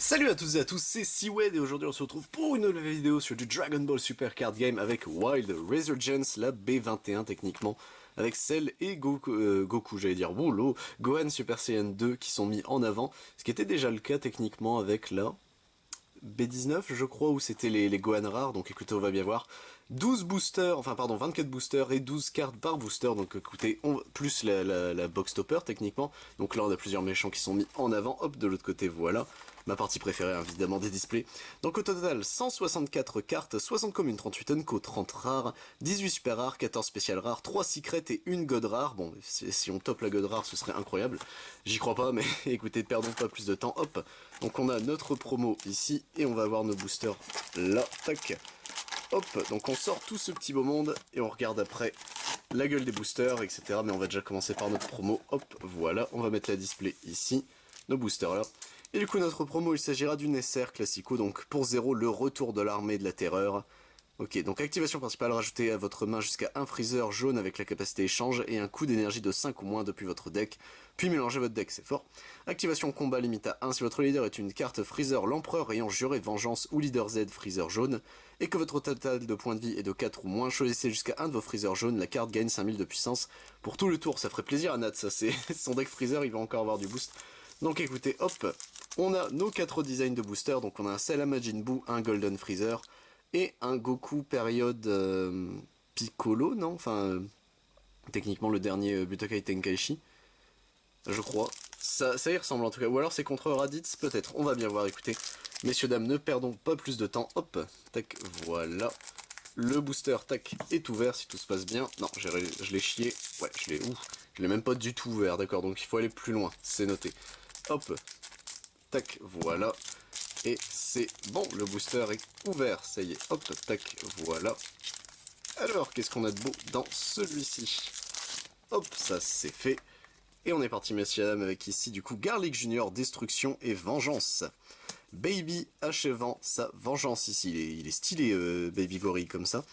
Salut à toutes et à tous, c'est Seawed et aujourd'hui on se retrouve pour une nouvelle vidéo sur du Dragon Ball Super Card Game avec Wild Resurgence, la B21 techniquement, avec Cell et Goku, j'allais dire Wolo, Gohan Super Saiyan 2 qui sont mis en avant, ce qui était déjà le cas techniquement avec la B19 je crois, où c'était les Gohan rares, donc écoutez on va bien voir. 12 boosters, enfin pardon 24 boosters et 12 cartes par booster, donc écoutez, plus la box topper techniquement, donc là on a plusieurs méchants qui sont mis en avant, hop de l'autre côté voilà. Ma partie préférée évidemment des displays. Donc au total 164 cartes, 60 communes, 38 unco, 30 rares, 18 super rares, 14 spéciales rares, 3 secrets et une god rare. Bon si on top la god rare ce serait incroyable. J'y crois pas mais écoutez perdons pas plus de temps. Hop. Donc on a notre promo ici et on va avoir nos boosters là. Tac. Hop. Donc on sort tout ce petit beau monde et on regarde après la gueule des boosters etc. Mais on va déjà commencer par notre promo. Hop. Voilà. On va mettre la display ici. Nos boosters là. Et du coup notre promo il s'agira d'une SR classico, donc pour 0 le retour de l'armée de la terreur. Ok, donc activation principale, rajoutez à votre main jusqu'à un freezer jaune avec la capacité échange et un coût d'énergie de 5 ou moins depuis votre deck, puis mélangez votre deck, c'est fort. Activation combat limite à 1 si votre leader est une carte freezer l'empereur ayant juré vengeance ou leader Z freezer jaune, et que votre total de points de vie est de 4 ou moins, choisissez jusqu'à un de vos freezers jaunes, la carte gagne 5000 de puissance pour tout le tour, ça ferait plaisir à Nat, ça c'est son deck freezer, il va encore avoir du boost. Donc écoutez, hop, on a nos 4 designs de booster, donc on a un Cell Majin Buu, un Golden Freezer, et un Goku période Piccolo, non enfin, techniquement le dernier Butokai Tenkaichi, je crois. Ça y ressemble en tout cas, ou alors c'est contre Raditz, peut-être, on va bien voir, écoutez. Messieurs, dames, ne perdons pas plus de temps, hop, tac, voilà. Le booster, tac, est ouvert si tout se passe bien. Non, je l'ai chié, ouais, je l'ai même pas du tout ouvert, d'accord, donc il faut aller plus loin, c'est noté. Hop, tac, voilà. Et c'est bon, le booster est ouvert, ça y est, hop, tac, voilà. Alors, qu'est-ce qu'on a de beau dans celui-ci? Hop, ça c'est fait. Et on est parti, messieurs et dames, avec ici, du coup, Garlic Junior, Destruction et Vengeance. Baby achevant sa vengeance ici, il est stylé, Baby Gorille, comme ça.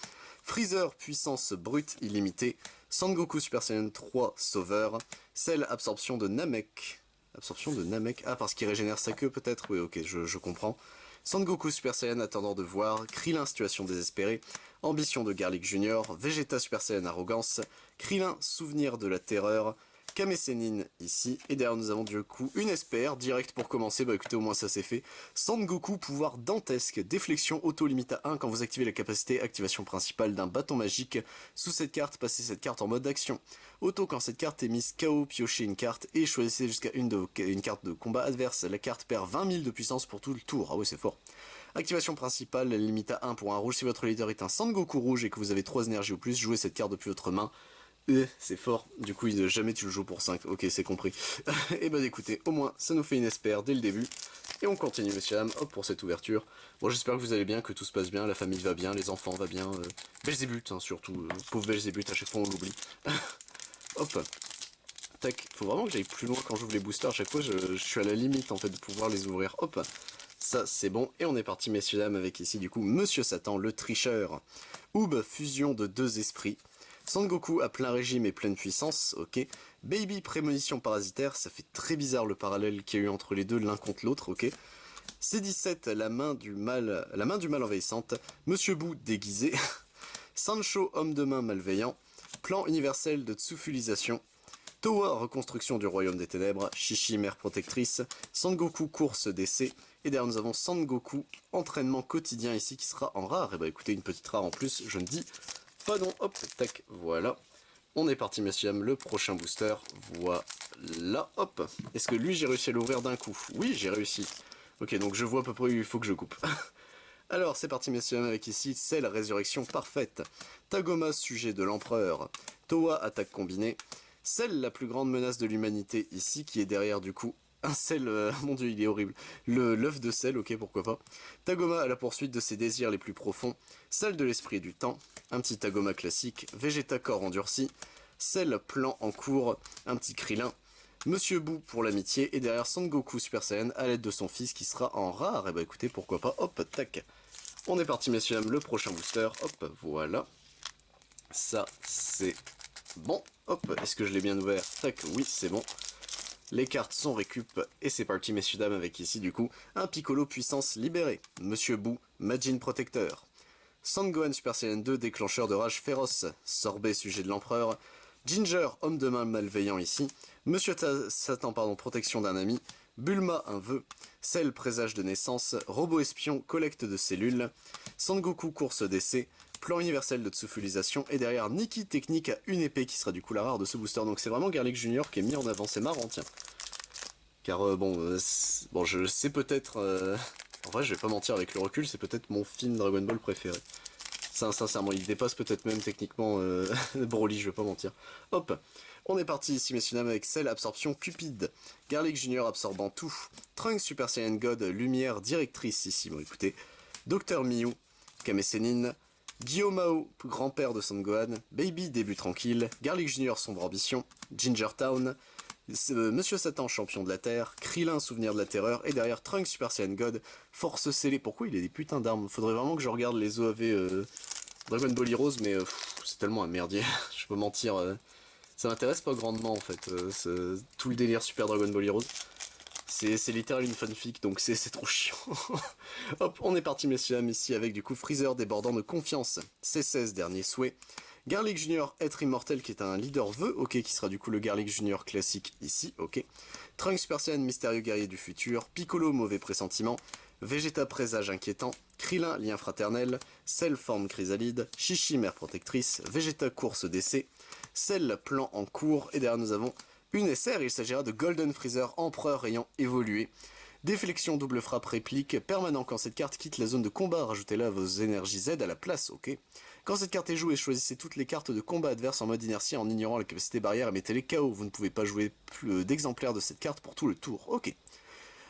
Freezer, puissance brute illimitée. Sangoku Super Saiyan 3, Sauveur. Cell, absorption de Namek. Absorption de Namek. Ah, parce qu'il régénère sa queue peut-être. Oui, ok, je comprends. Sangoku Super Saiyan attendant de voir. Krillin situation désespérée. Ambition de Garlic Junior. Vegeta Super Saiyan arrogance. Krillin souvenir de la terreur. Kame Sennin ici, et derrière nous avons du coup une SPR, direct pour commencer, bah écoutez au moins ça c'est fait. Sangoku, pouvoir dantesque, déflexion auto limite à 1 quand vous activez la capacité activation principale d'un bâton magique. Sous cette carte, passez cette carte en mode action. Auto quand cette carte est mise KO, piochez une carte et choisissez jusqu'à une carte de combat adverse. La carte perd 20 000 de puissance pour tout le tour, ah ouais c'est fort. Activation principale, limite à 1 pour un rouge. Si votre leader est un Sangoku rouge et que vous avez 3 énergies ou plus, jouez cette carte depuis votre main. C'est fort, du coup jamais tu le joues pour 5, ok c'est compris. Et bah écoutez, au moins ça nous fait une SPR dès le début. Et on continue messieurs dames, hop pour cette ouverture. Bon j'espère que vous allez bien, que tout se passe bien, la famille va bien, les enfants va bien. Belzébuth hein, surtout, pauvre Belzébuth, à chaque fois on l'oublie. Hop, tac, faut vraiment que j'aille plus loin quand j'ouvre les boosters, à chaque fois je suis à la limite en fait de pouvoir les ouvrir. Hop, ça c'est bon, et on est parti messieurs dames avec ici du coup Monsieur Satan, le tricheur. Oob, fusion de deux esprits. Sangoku à plein régime et pleine puissance, ok. Baby, prémonition parasitaire, ça fait très bizarre le parallèle qu'il y a eu entre les deux, l'un contre l'autre, ok. C17, la main du mal envahissante. Monsieur Buu, déguisé. Sancho, homme de main malveillant. Plan universel de Tsufulisation. Towa, reconstruction du royaume des ténèbres. Shishi, mère protectrice. Sangoku, course d'essai. Et derrière nous avons Sangoku, entraînement quotidien ici qui sera en rare. Et bah écoutez, une petite rare en plus, je ne dis pas non, hop, tac, voilà. On est parti, messieurs, le prochain booster, voilà, hop. Est-ce que lui, j'ai réussi à l'ouvrir d'un coup? Oui, j'ai réussi. Ok, donc je vois à peu près où il faut que je coupe. Alors, c'est parti, messieurs, avec ici, c'est la résurrection parfaite. Tagoma, sujet de l'empereur. Towa, attaque combinée. Celle, la plus grande menace de l'humanité, ici, qui est derrière, du coup, un sel, mon dieu, il est horrible. L'œuf de sel, ok, pourquoi pas. Tagoma à la poursuite de ses désirs les plus profonds. Celle de l'esprit et du temps. Un petit Tagoma classique. Vegeta corps endurci. Cell plan en cours. Un petit Krillin. Monsieur Buu pour l'amitié. Et derrière Sangoku Super Saiyan à l'aide de son fils qui sera en rare. Et bah écoutez, pourquoi pas. Hop, tac. On est parti, messieurs, dames, le prochain booster. Hop, voilà. Ça, c'est bon. Hop, est-ce que je l'ai bien ouvert? Tac, oui, c'est bon. Les cartes sont récup, et c'est parti messieurs dames avec ici du coup, un Piccolo puissance libérée, Monsieur Boo, Majin Protecteur, Sangohan Super Saiyan 2, déclencheur de rage féroce, Sorbet sujet de l'empereur, Ginger, homme de main malveillant ici, Monsieur Satan, protection d'un ami, Bulma, un vœu, Cell, présage de naissance, Robot espion, collecte de cellules, Sangoku, course d'essai, plan universel de tsufulisation, et derrière Nikki, technique à une épée qui sera du coup la rare de ce booster. Donc c'est vraiment Garlic Junior qui est mis en avant, c'est marrant tiens. Car bon, je sais peut-être, en vrai je vais pas mentir avec le recul, c'est peut-être mon film Dragon Ball préféré. Sincèrement, il dépasse peut-être même techniquement Broly, je vais pas mentir. Hop, on est parti ici messieurs dames avec Cell, absorption Cupide, Garlic Junior absorbant tout, Trunks Super Saiyan God, lumière directrice ici, bon écoutez, Dr Miu, Kame Sennin, Gyomao, grand-père de Sangohan, Baby, début tranquille, Garlic Junior, sombre ambition, Ginger Town, Monsieur Satan, champion de la Terre, Krillin, souvenir de la terreur, et derrière Trunks, Super Saiyan God, force scellée. Pourquoi il a des putains d'armes? Faudrait vraiment que je regarde les OAV Dragon Ball Heroes, mais c'est tellement un merdier, je peux mentir. Ça m'intéresse pas grandement en fait, tout le délire Super Dragon Ball Heroes. C'est littéralement une fanfic, donc c'est trop chiant. Hop, on est parti messieurs dames ici avec du coup Freezer débordant de confiance, C16 dernier souhait, Garlic Junior être immortel qui est un leader vœu, ok, qui sera du coup le Garlic Junior classique ici, ok, Trunks Super Saiyan mystérieux guerrier du futur, Piccolo mauvais pressentiment, Vegeta présage inquiétant, Krillin lien fraternel, Cell forme chrysalide, Chichi mère protectrice, Vegeta course d'essai, Cell plan en cours, et derrière nous avons une SR, il s'agira de Golden Freezer, empereur ayant évolué. Déflexion, double frappe, réplique, permanent quand cette carte quitte la zone de combat, rajoutez-la à vos énergies Z à la place, ok. Quand cette carte est jouée, choisissez toutes les cartes de combat adverses en mode inertie en ignorant la capacité barrière et mettez-les KO. Vous ne pouvez pas jouer plus d'exemplaires de cette carte pour tout le tour, ok.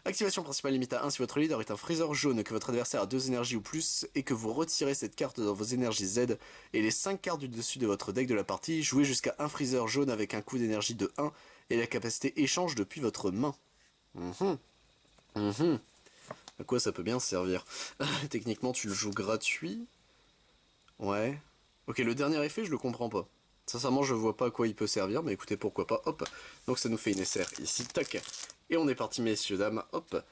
Activation principale limite à 1 si votre leader est un Freezer jaune, que votre adversaire a 2 énergies ou plus, et que vous retirez cette carte dans vos énergies Z, et les 5 cartes du dessus de votre deck de la partie, jouez jusqu'à un Freezer jaune avec un coût d'énergie de 1, et la capacité échange depuis votre main. À quoi ça peut bien servir? Techniquement tu le joues gratuit. Ouais. Ok, le dernier effet je le comprends pas. Sincèrement je vois pas à quoi il peut servir, mais écoutez pourquoi pas, hop. Donc ça nous fait une SR ici, tac. Et on est parti messieurs dames, hop.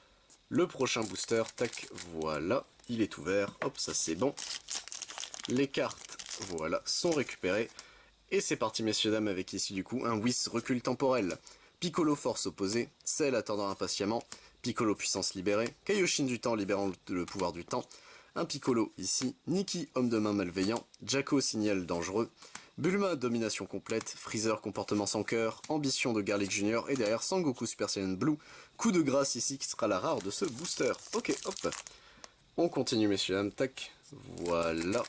Le prochain booster, tac, voilà, il est ouvert, hop, ça c'est bon. Les cartes, voilà, sont récupérées. Et c'est parti messieurs dames avec ici du coup un Whis recul temporel. Piccolo force opposée, Cell attendant impatiemment, Piccolo puissance libérée, Kaioshin du temps libérant le pouvoir du temps, un Piccolo ici, Nikki homme de main malveillant, Jaco signal dangereux, Bulma domination complète, Freezer comportement sans cœur, ambition de Garlic Junior, et derrière Sangoku Super Saiyan Blue, coup de grâce ici qui sera la rare de ce booster. Ok, hop, on continue messieurs dames, tac, voilà,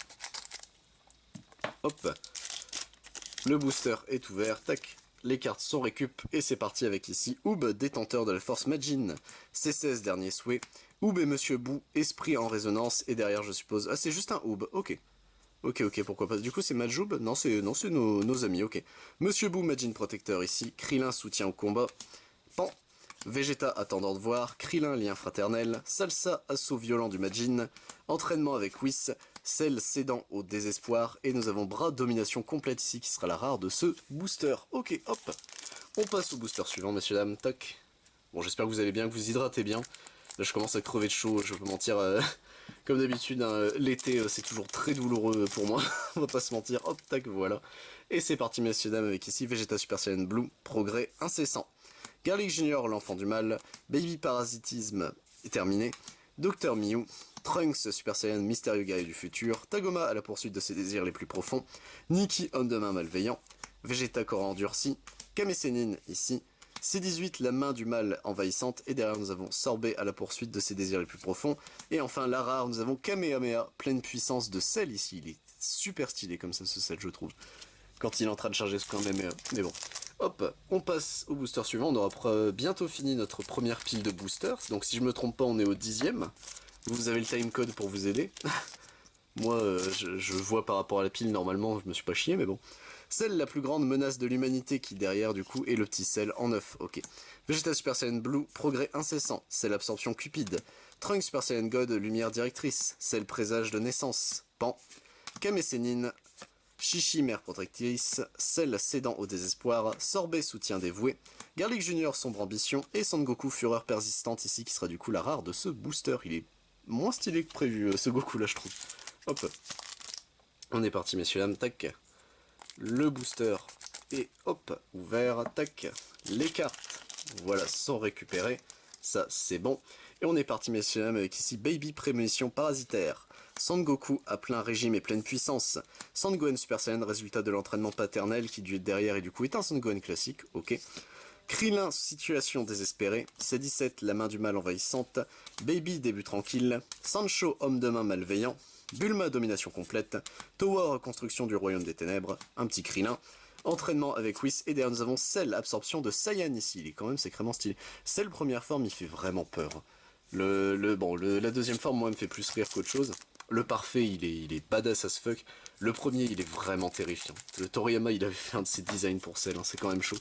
hop, le booster est ouvert, tac. Les cartes sont récup et c'est parti avec ici Oob, détenteur de la force Majin, C16 dernier souhait, Oob et Monsieur Boo, esprit en résonance, et derrière je suppose, ah c'est juste un Oob, ok. Ok, pourquoi pas, du coup c'est Majoub, non c'est nos amis, ok. Monsieur Boo, Majin protecteur ici, Krillin soutien au combat, Pan, Vegeta attendant de voir, Krillin lien fraternel, Salsa assaut violent du Majin, entraînement avec Whis, Cell cédant au désespoir, et nous avons bras domination complète ici qui sera la rare de ce booster. Ok, hop, on passe au booster suivant messieurs dames, toc. Bon j'espère que vous allez bien, que vous hydratez bien. Là je commence à crever de chaud, je peux mentir, comme d'habitude, hein, l'été c'est toujours très douloureux pour moi, on va pas se mentir, hop tac voilà. Et c'est parti messieurs dames avec ici Vegeta Super Saiyan Blue, progrès incessant. Garlic Junior, l'enfant du mal, Baby Parasitisme est terminé, Dr Miu, Trunks Super Saiyan mystérieux guerrier du futur, Tagoma à la poursuite de ses désirs les plus profonds, Nikki homme de main malveillant, Vegeta corps endurci, Kame Sennin ici, C18 la main du mal envahissante, et derrière nous avons Sorbet à la poursuite de ses désirs les plus profonds, et enfin la rare nous avons Kamehameha, pleine puissance de Cell ici, il est super stylé comme ça ce Cell je trouve, quand il est en train de charger ce Kamehameha, mais bon. Hop, on passe au booster suivant, on aura bientôt fini notre première pile de boosters, donc si je me trompe pas on est au 10ème, vous avez le timecode pour vous aider. Moi je vois par rapport à la pile normalement je me suis pas chié mais bon. Celle la plus grande menace de l'humanité qui derrière du coup est le petit Cell en 9, ok. Vegeta Super Saiyan Blue, progrès incessant, Cell absorption cupide, Trunks Super Saiyan God, lumière directrice, Cell présage de naissance, Pan, Kame Sennin, Chichi, mère protectrice, Cell cédant au désespoir, Sorbet, soutien dévoué, Garlic Junior, sombre ambition, et Son Goku, fureur persistante ici, qui sera du coup la rare de ce booster. Il est moins stylé que prévu, ce Goku là, je trouve. Hop, on est parti, messieurs, dames, tac. Le booster est, hop, ouvert, tac. Les cartes, voilà, sont récupérées. Ça, c'est bon. Et on est parti, messieurs, dames, avec ici Baby Prémonition Parasitaire. Son Goku à plein régime et pleine puissance. Son Gohan Super Saiyan, résultat de l'entraînement paternel qui dû être derrière et du coup est un Son Gohan classique, ok. Krillin, situation désespérée. C17, la main du mal envahissante. Baby, début tranquille. Sancho, homme de main malveillant. Bulma, domination complète. Towa, reconstruction du royaume des ténèbres. Un petit Krillin. Entraînement avec Whis. Et derrière nous avons Cell, absorption de Saiyan ici. Il est quand même sacrément stylé. Cell, première forme, il fait vraiment peur. La deuxième forme, moi, me fait plus rire qu'autre chose. Le parfait, il est badass as fuck. Le premier, il est vraiment terrifiant. Le Toriyama, il avait fait un de ses designs pour Cell, hein, c'est quand même chaud.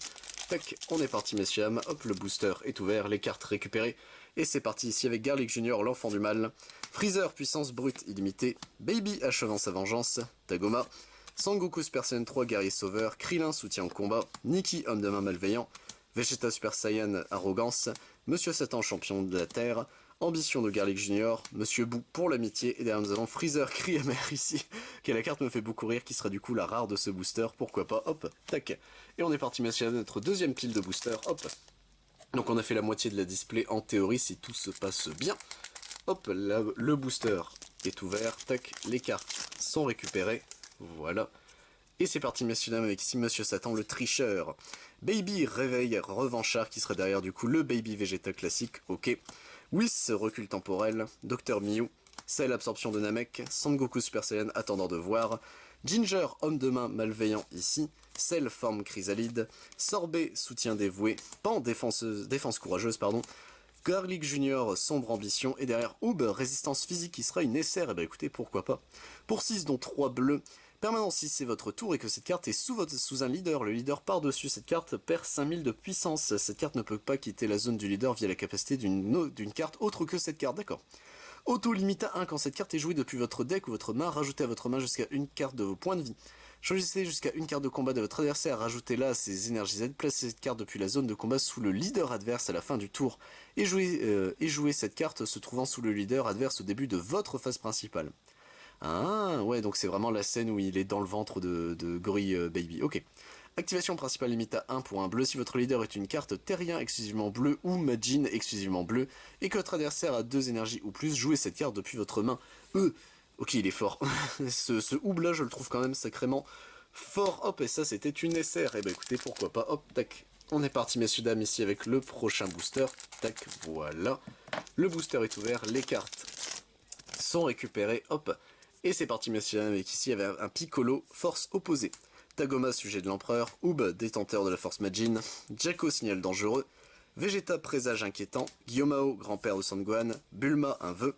Tac, on est parti, messieurs dames. Hop, le booster est ouvert, les cartes récupérées. Et c'est parti ici avec Garlic Junior, l'enfant du mal. Freezer, puissance brute illimitée. Baby, achevant sa vengeance. Tagoma. Sangoku Super Saiyan 3, guerrier sauveur. Krillin, soutien au combat. Nikki, homme de main malveillant. Vegeta Super Saiyan, arrogance. Monsieur Satan, champion de la Terre. Ambition de Garlic Junior, Monsieur Boo pour l'amitié, et derrière nous avons Freezer, cri amer ici, qui la carte me fait beaucoup rire, qui sera du coup la rare de ce booster, pourquoi pas, hop, tac. Et on est parti, messieurs, notre deuxième pile de booster, hop. Donc on a fait la moitié de la display en théorie, si tout se passe bien. Hop, là, le booster est ouvert, tac, les cartes sont récupérées, voilà. Et c'est parti, messieurs dames, avec ici Monsieur Satan, le tricheur. Baby, réveil, revanchard, qui sera derrière du coup le Baby Vegeta classique, ok. Whis, recul temporel, Dr Mew, Cell, absorption de Namek, Son Goku Super Saiyan, attendant de voir, Ginger, homme de main malveillant ici, Cell, forme chrysalide, Sorbet, soutien dévoué, Pan, défense courageuse, pardon, Garlic Junior, sombre ambition, et derrière Oob, résistance physique qui sera une SR, et bah écoutez, pourquoi pas. Pour 6, dont 3 bleus, permanent si c'est votre tour et que cette carte est sous un leader, le leader par-dessus cette carte perd 5000 de puissance. Cette carte ne peut pas quitter la zone du leader via la capacité d'une carte autre que cette carte, d'accord. Auto limite à 1 quand cette carte est jouée depuis votre deck ou votre main, rajoutez à votre main jusqu'à une carte de vos points de vie. Choisissez jusqu'à une carte de combat de votre adversaire, rajoutez-la à ses énergies Z, placez cette carte depuis la zone de combat sous le leader adverse à la fin du tour, et jouez cette carte se trouvant sous le leader adverse au début de votre phase principale. Ah, ouais, donc c'est vraiment la scène où il est dans le ventre de Gorille Baby. Ok. Activation principale limite à 1 pour un bleu. Si votre leader est une carte terrien exclusivement bleu ou Majin exclusivement bleu, et que votre adversaire a 2 énergies ou plus, jouez cette carte depuis votre main. Ok, il est fort. ce Oob là, je le trouve quand même sacrément fort. Hop, et ça, c'était une SR. Eh ben écoutez, pourquoi pas. Hop, tac. On est parti, messieurs, dames, ici avec le prochain booster. Tac, voilà. Le booster est ouvert, les cartes sont récupérées. Hop. Et c'est parti, messieurs, avec ici il y avait un Piccolo, force opposée. Tagoma, sujet de l'empereur. Oob, détenteur de la force Majin. Jacko, signal dangereux. Vegeta, présage inquiétant. Gyomao, grand-père de Son Gohan. Bulma, un vœu.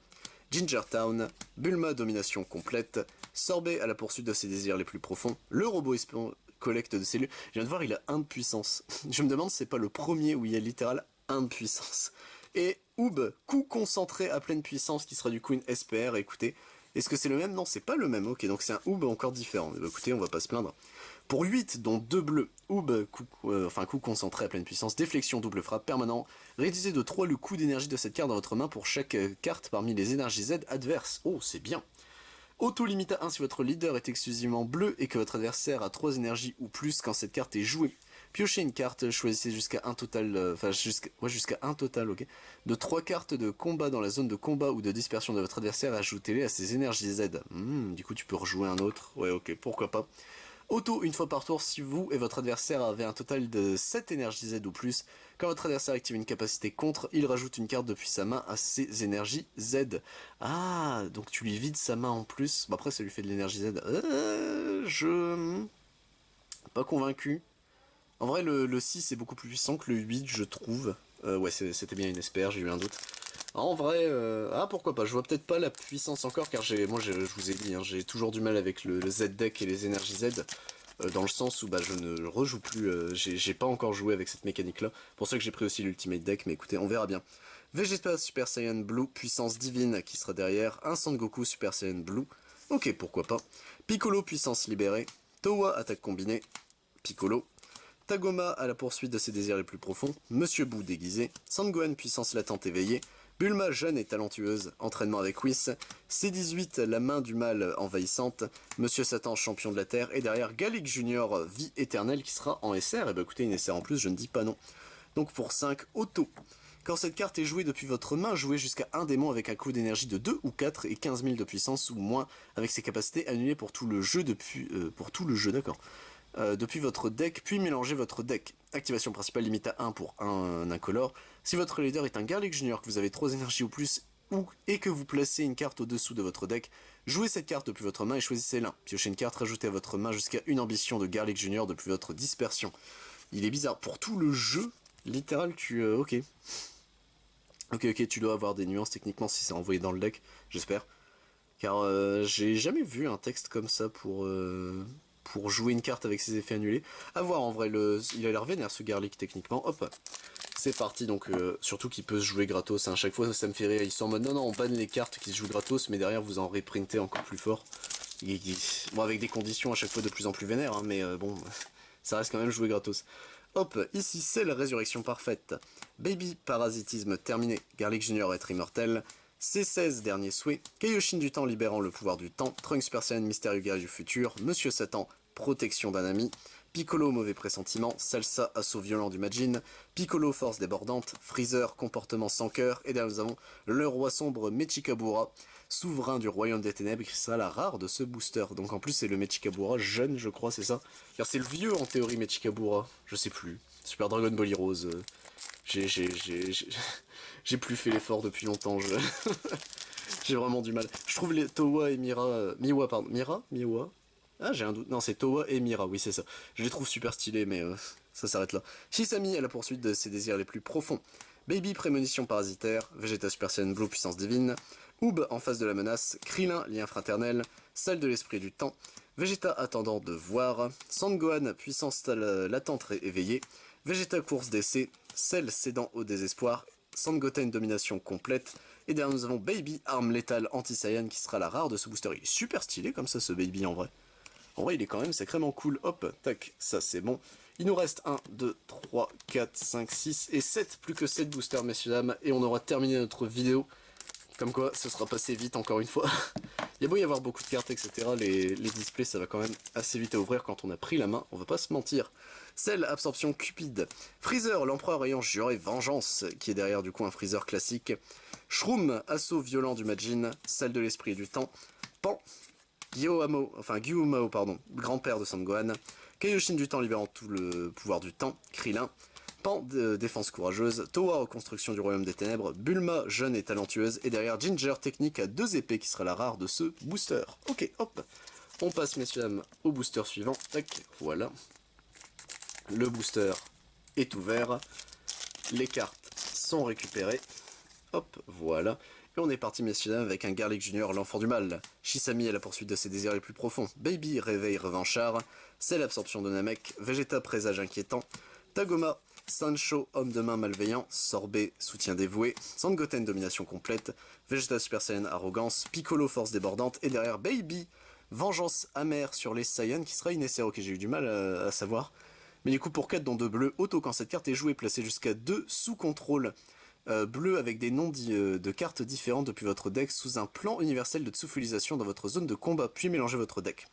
Ginger Town. Bulma, domination complète. Sorbet, à la poursuite de ses désirs les plus profonds. Le robot espion, collecte de cellules. Je viens de voir, il a 1 de puissance. Je me demande si c'est pas le premier où il y a littéral 1 de puissance. Et Oob, coup concentré à pleine puissance, qui sera du coup une SPR. Écoutez, est-ce que c'est le même? Non, c'est pas le même. Ok, donc c'est un Oob encore différent. Mais bah, écoutez, on va pas se plaindre. Pour 8, dont 2 bleus, Oob, coup concentré à pleine puissance, déflexion, double frappe, permanent. Réduisez de 3 le coût d'énergie de cette carte dans votre main pour chaque carte parmi les énergies Z adverses. Oh, c'est bien. Auto limite à 1 si votre leader est exclusivement bleu et que votre adversaire a 3 énergies ou plus quand cette carte est jouée. Piochez une carte, choisissez jusqu'à un total, jusqu'à un total, ok, de 3 cartes de combat dans la zone de combat ou de dispersion de votre adversaire, ajoutez-les à ses énergies Z. Du coup tu peux rejouer un autre, ouais ok, pourquoi pas. Auto, une fois par tour, si vous et votre adversaire avez un total de 7 énergies Z ou plus, quand votre adversaire active une capacité contre, il rajoute une carte depuis sa main à ses énergies Z. Ah, donc tu lui vides sa main en plus. Bah après ça lui fait de l'énergie Z. Je... Pas convaincu. En vrai le 6 est beaucoup plus puissant que le 8 je trouve. Ouais c'était bien une SPR, j'ai eu un doute. En vrai, pourquoi pas, je vois peut-être pas la puissance encore car je vous ai dit, hein, j'ai toujours du mal avec le Z-Deck et les énergies Z, dans le sens où bah, je ne rejoue plus, j'ai pas encore joué avec cette mécanique là, pour ça que j'ai pris aussi l'Ultimate Deck, mais écoutez, on verra bien. Vegeta Super Saiyan Blue, puissance divine qui sera derrière, un Son Goku Super Saiyan Blue, ok pourquoi pas. Piccolo, puissance libérée, Towa, attaque combinée, Piccolo. Tagoma à la poursuite de ses désirs les plus profonds, Monsieur Boo déguisé, Sangohan puissance latente éveillée, Bulma jeune et talentueuse, entraînement avec Whis, C18 la main du mal envahissante, Monsieur Satan champion de la Terre, et derrière Gallic Junior vie éternelle qui sera en SR, et bah écoutez une SR en plus je ne dis pas non. Donc pour 5, Auto. Quand cette carte est jouée depuis votre main, jouez jusqu'à un démon avec un coût d'énergie de 2 ou 4 et 15 000 de puissance ou moins avec ses capacités annulées pour tout le jeu d'accord. Depuis votre deck, puis mélangez votre deck. Activation principale limite à 1 pour un incolore. Si votre leader est un Garlic Junior, que vous avez 3 énergies ou plus, et que vous placez une carte au-dessous de votre deck, jouez cette carte depuis votre main et choisissez l'un. Piochez une carte, rajoutez à votre main jusqu'à une ambition de Garlic Junior depuis votre dispersion. Il est bizarre, pour tout le jeu, littéral ok. Ok, tu dois avoir des nuances techniquement si c'est envoyé dans le deck, j'espère. Car j'ai jamais vu un texte comme ça pour jouer une carte avec ses effets annulés. A voir en vrai, il a l'air vénère ce Garlic techniquement. Hop, c'est parti. Donc surtout qu'il peut se jouer gratos. À chaque fois ça me fait rire. Ils sont en mode non, on banne les cartes qui se jouent gratos, mais derrière vous en reprintez encore plus fort. Bon, avec des conditions à chaque fois de plus en plus vénères, hein, mais bon, ça reste quand même joué gratos. Hop, ici c'est la résurrection parfaite. Baby parasitisme terminé. Garlic Junior être immortel. C16 dernier souhait. Kaioshin du temps libérant le pouvoir du temps. Trunks Persian mystérieux guerrier du futur. Monsieur Satan protection d'un ami. Piccolo mauvais pressentiment. Salsa assaut violent du Majin. Piccolo force débordante. Freezer comportement sans cœur. Et derrière nous avons le roi sombre Mechikabura, souverain du royaume des ténèbres, qui sera la rare de ce booster. Donc en plus c'est le Mechikabura jeune je crois, c'est ça. Car c'est le vieux en théorie Mechikabura, je sais plus. Super Dragon Ball Heroes. J'ai plus fait l'effort depuis longtemps, j'ai vraiment du mal. Je trouve les Towa et Miwa, pardon. Miwa. Ah, j'ai un doute. Non, c'est Towa et Mira, oui, c'est ça. Je les trouve super stylés, mais ça s'arrête là. Shisami à la poursuite de ses désirs les plus profonds. Baby prémonition parasitaire. Vegeta Super Saiyan Blue puissance divine. Oob en face de la menace. Krillin lien fraternel. Salle de l'esprit du temps. Vegeta attendant de voir. Sangohan puissance latente éveillée. Vegeta course d'essai. Cell cédant au désespoir. Sangoten domination complète. Et derrière nous avons Baby arme létale anti-Saiyan qui sera la rare de ce booster. Il est super stylé comme ça ce Baby en vrai. En vrai il est quand même sacrément cool. Hop, tac, ça c'est bon. Il nous reste 1, 2, 3, 4, 5, 6 et 7. Plus que 7 boosters messieurs dames. Et on aura terminé notre vidéo. Comme quoi ce sera passé vite encore une fois. Il y a beau y avoir beaucoup de cartes etc. Les displays ça va quand même assez vite à ouvrir quand on a pris la main. On va pas se mentir. Cell, absorption cupide. Freezer, l'empereur ayant juré vengeance, qui est derrière du coup un Freezer classique. Shroom, assaut violent du Majin, salle de l'esprit et du temps. Pan, Gyuumao, pardon, grand-père de Sangohan. Kaioshin du temps libérant tout le pouvoir du temps. Krillin. Pan, défense courageuse. Towa, reconstruction du royaume des ténèbres. Bulma, jeune et talentueuse. Et derrière Ginger, technique à 2 épées, qui sera la rare de ce booster. Ok, hop. On passe, messieurs dames, au booster suivant. Tac, voilà. Le booster est ouvert, les cartes sont récupérées, hop, voilà, et on est parti messieurs dames avec un Garlic Junior, l'enfant du mal, Shisami à la poursuite de ses désirs les plus profonds, Baby réveil revanchard, c'est l'absorption de Namek, Vegeta présage inquiétant, Tagoma, Sancho homme de main malveillant, Sorbet soutien dévoué, Sangoten domination complète, Vegeta Super Saiyan arrogance, Piccolo force débordante, et derrière Baby, vengeance amère sur les Saiyans, qui sera une SR, ok j'ai eu du mal à savoir. Mais du coup pour 4 dont 2 bleus, auto quand cette carte est jouée, placez jusqu'à 2 sous contrôle bleus avec des noms de cartes différentes depuis votre deck sous un plan universel de tsufulisation dans votre zone de combat, puis mélangez votre deck.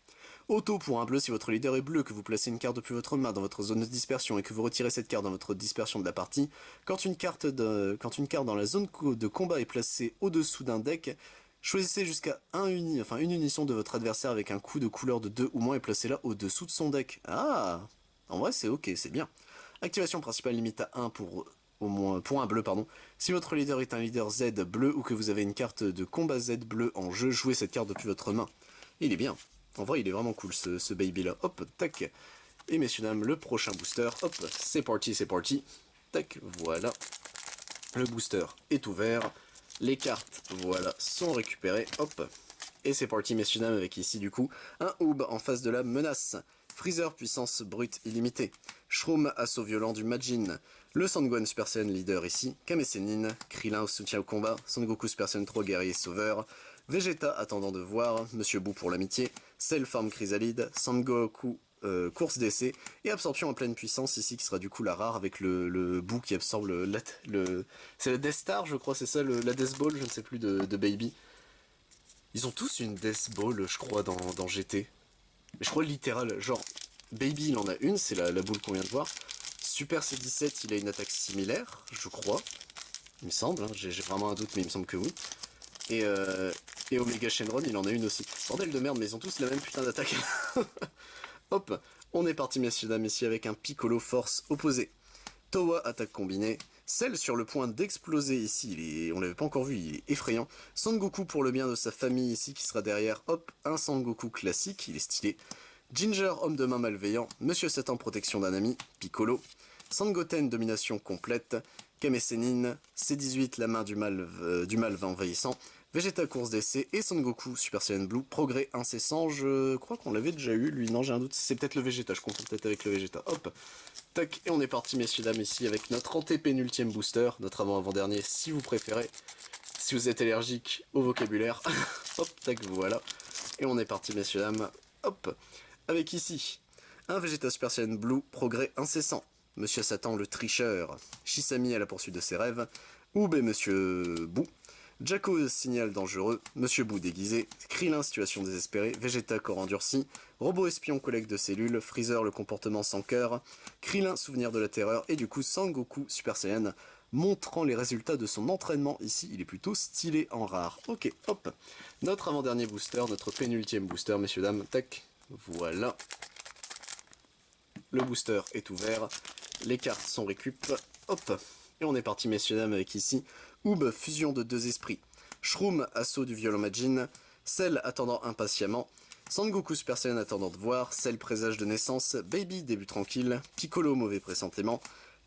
Auto pour un bleu si votre leader est bleu, que vous placez une carte depuis votre main dans votre zone de dispersion et que vous retirez cette carte dans votre dispersion de la partie. Quand une carte dans la zone de combat est placée au-dessous d'un deck, choisissez jusqu'à une unisson de votre adversaire avec un coup de couleur de 2 ou moins et placez-la au-dessous de son deck. Ah, en vrai c'est ok, c'est bien. Activation principale limite à 1 pour un bleu, pardon. Si votre leader est un leader Z bleu ou que vous avez une carte de combat Z bleu en jeu, jouez cette carte depuis votre main. Il est bien. En vrai il est vraiment cool ce baby là. Hop, tac. Et messieurs dames, le prochain booster. Hop, c'est parti, c'est parti. Tac, voilà. Le booster est ouvert. Les cartes, voilà, sont récupérées. Hop. Et c'est parti messieurs dames avec ici du coup un Oob en face de la menace. Freezer puissance brute illimitée. Shroom, assaut violent du Majin. Le Sangohan Super Saiyan leader ici, Kame Sennin, Krillin au soutien au combat, Sangoku Super Saiyan 3 guerrier sauveur, Vegeta attendant de voir, Monsieur Boo pour l'amitié, Cell forme Chrysalide, Sangoku course d'essai, et absorption en pleine puissance ici qui sera du coup la rare avec le Boo qui absorbe c'est la Death Star je crois, c'est ça, la Death Ball, je ne sais plus, de Baby. Ils ont tous une Death Ball je crois dans GT. Mais je crois littéral, genre Baby il en a une, c'est la boule qu'on vient de voir. Super C17 il a une attaque similaire, je crois. Il me semble, hein, j'ai vraiment un doute mais il me semble que oui. Et Omega Shenron il en a une aussi. Bordel de merde mais ils ont tous la même putain d'attaque. Hop, on est parti messieurs dames ici avec un Piccolo force opposée. Towa attaque combinée. Cell sur le point d'exploser ici, on l'avait pas encore vu, il est effrayant. Sangoku pour le bien de sa famille ici qui sera derrière. Hop, un Sangoku classique, il est stylé. Ginger, homme de main malveillant. Monsieur Satan, protection d'un ami. Piccolo. Sangoten, domination complète. Kame Sennin, C18, la main du mal va envahissant. Vegeta, course d'essai. Et Sangoku, Super Saiyan Blue, progrès incessant. Je crois qu'on l'avait déjà eu, lui. Non, j'ai un doute. C'est peut-être le Vegeta, je confonds peut-être avec le Vegeta. Hop. Tac, et on est parti, messieurs, dames, ici, avec notre antépénultième booster. Notre avant-avant-dernier, si vous préférez. Si vous êtes allergique au vocabulaire. Hop, tac, voilà. Et on est parti, messieurs, dames. Hop. Avec ici, un Vegeta Super Saiyan Blue, progrès incessant. Monsieur Satan le tricheur, Shisami à la poursuite de ses rêves, Oub et Monsieur Boo, Jacko signal dangereux, Monsieur Boo déguisé, Krillin situation désespérée, Vegeta corps endurci, Robot espion collecte de cellules, Freezer le comportement sans cœur, Krillin souvenir de la terreur, et du coup Sangoku Super Saiyan, montrant les résultats de son entraînement ici, il est plutôt stylé en rare. Ok, hop, notre avant-dernier booster, notre pénultième booster, messieurs dames, tac, voilà. Le booster est ouvert. Les cartes sont récup. Hop. Et on est parti, messieurs dames, avec ici Oob, fusion de deux esprits. Shroom, assaut du violent Majin. Cell, attendant impatiemment. Sangoku Super Saiyan, attendant de voir. Cell, présage de naissance. Baby, début tranquille. Piccolo, mauvais pressentiment.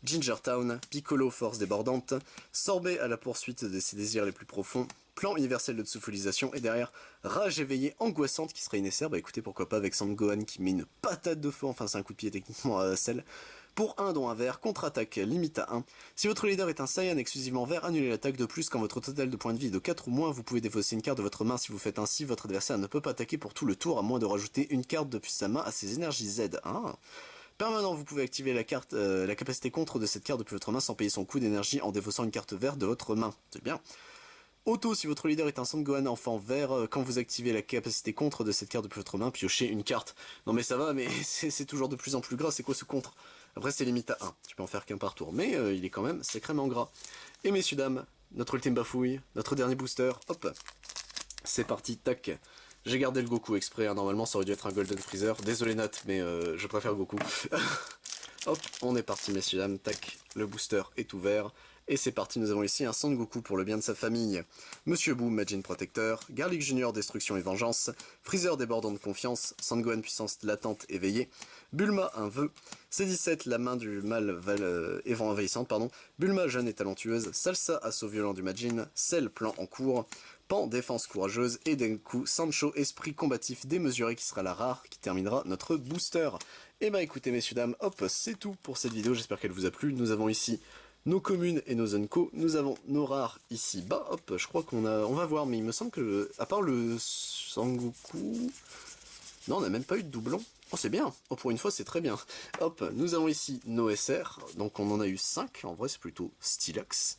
Ginger Town, Piccolo, force débordante. Sorbet, à la poursuite de ses désirs les plus profonds. Plan universel de tsufulisation. Et derrière, rage éveillée angoissante qui serait nécessaire. Bah écoutez, pourquoi pas avec Sangohan qui met une patate de feu. Enfin, c'est un coup de pied techniquement à Cell. Pour 1 dont un vert, contre-attaque limite à 1. Si votre leader est un Saiyan exclusivement vert, annulez l'attaque. De plus, quand votre total de points de vie est de 4 ou moins, vous pouvez défausser une carte de votre main. Si vous faites ainsi, votre adversaire ne peut pas attaquer pour tout le tour, à moins de rajouter une carte depuis sa main à ses énergies Z. Ah. Permanent, vous pouvez activer la capacité contre de cette carte depuis votre main sans payer son coût d'énergie en défaussant une carte verte de votre main. C'est bien. Auto, si votre leader est un Sangohan enfant vert, quand vous activez la capacité contre de cette carte depuis votre main, piochez une carte. Non mais ça va, mais c'est toujours de plus en plus gras, c'est quoi ce contre? Après c'est limite à 1, tu peux en faire qu'un par tour, mais il est quand même sacrément gras. Et messieurs dames, notre ultime bafouille, notre dernier booster, hop, c'est parti, tac. J'ai gardé le Goku exprès, hein. Normalement ça aurait dû être un Golden Freezer, désolé Nat, mais je préfère Goku. Hop, on est parti messieurs dames, tac, le booster est ouvert. Et c'est parti, nous avons ici un Sangoku pour le bien de sa famille. Monsieur Boo, Majin Protecteur, Garlic Junior, Destruction et Vengeance, Freezer débordant de confiance, Sangohan puissance latente éveillée, Bulma, un vœu, C17, la main du mal envahissante, pardon, Bulma, jeune et talentueuse, Salsa, assaut violent du Majin, Cell, plan en cours, Pan, défense courageuse, et Denku, Sancho, esprit combatif démesuré qui sera la rare, qui terminera notre booster. Et bah écoutez messieurs dames, hop, c'est tout pour cette vidéo, j'espère qu'elle vous a plu. Nous avons ici nos communes et nos zones co, nous avons nos rares ici bas, hop, je crois on va voir, mais il me semble que, à part le Sangoku, non on n'a même pas eu de doublon, oh c'est bien, oh pour une fois c'est très bien, hop, nous avons ici nos SR, donc on en a eu 5, en vrai c'est plutôt stylax,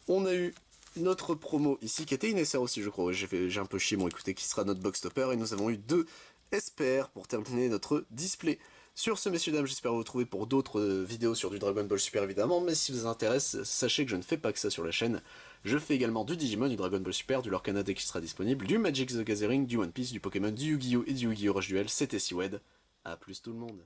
on a eu notre promo ici, qui était une SR aussi je crois, j'ai un peu chié, bon écoutez, qui sera notre box topper, et nous avons eu 2 SPR pour terminer notre display. Sur ce, messieurs dames, j'espère vous retrouver pour d'autres vidéos sur du Dragon Ball Super évidemment, mais si vous intéresse, sachez que je ne fais pas que ça sur la chaîne. Je fais également du Digimon, du Dragon Ball Super, du Lorcana dès qu'il sera disponible, du Magic the Gathering, du One Piece, du Pokémon, du Yu-Gi-Oh! Et du Yu-Gi-Oh! Rush Duel, c'était Siwed. A plus tout le monde.